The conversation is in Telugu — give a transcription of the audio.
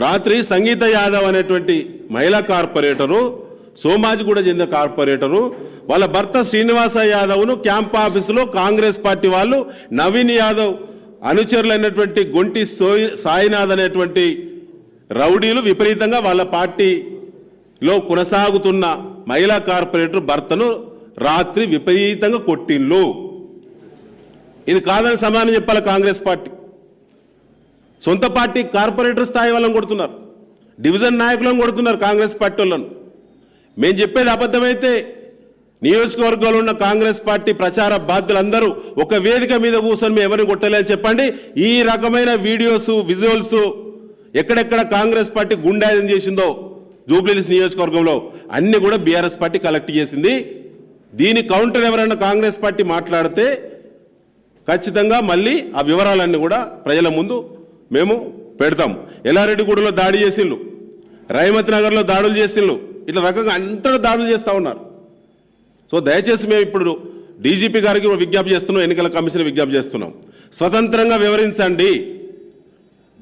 రాత్రి సంగీత యాదవ్ అనేటువంటి మహిళా కార్పొరేటరు, సోమాజిగూడ చెందిన కార్పొరేటరు వాళ్ళ భర్త శ్రీనివాస యాదవ్ను క్యాంప్ ఆఫీసులో కాంగ్రెస్ పార్టీ వాళ్ళు నవీన్ యాదవ్ అనుచరులైనటువంటి గొంటి సాయినాథ్ అనేటువంటి రౌడీలు విపరీతంగా వాళ్ళ పార్టీలో కొనసాగుతున్న మహిళా కార్పొరేటర్ భర్తను రాత్రి విపరీతంగా కొట్టిండ్లు. ఇది కాదని సమాధానం చెప్పాలి కాంగ్రెస్ పార్టీ. సొంత పార్టీ కార్పొరేటర్ స్థాయి వాళ్ళని కొడుతున్నారు, డివిజన్ నాయకులను కొడుతున్నారు కాంగ్రెస్ పార్టీ వాళ్ళను. మేము చెప్పేది అబద్ధమైతే నియోజకవర్గంలో ఉన్న కాంగ్రెస్ పార్టీ ప్రచార బాధ్యులందరూ ఒక వేదిక మీద కూర్చొని మేము ఎవరిని కొట్టలేదని చెప్పండి. ఈ రకమైన వీడియోస్, విజువల్స్ ఎక్కడెక్కడ కాంగ్రెస్ పార్టీ గుండాయిజం చేసిందో జూబ్లీహిల్స్ నియోజకవర్గంలో అన్ని కూడా బీఆర్ఎస్ పార్టీ కలెక్ట్ చేసింది. దీని కౌంటర్ ఎవరైనా కాంగ్రెస్ పార్టీ మాట్లాడితే ఖచ్చితంగా మళ్ళీ ఆ వివరాలన్నీ కూడా ప్రజల ముందు మేము పెడతాం. ఎల్లారెడ్డిగూడలో దాడి చేసిండ్రు, రైమత్ నగర్లో దాడులు చేసిండ్రు, ఇట్లా రకంగా అంతటా దాడులు చేస్తూ ఉన్నారు. సో దయచేసి మేము ఇప్పుడు డీజీపీ గారికి విజ్ఞప్తి చేస్తున్నాం, ఎన్నికల కమిషన్ విజ్ఞప్తి చేస్తున్నాం, స్వతంత్రంగా వివరించండి.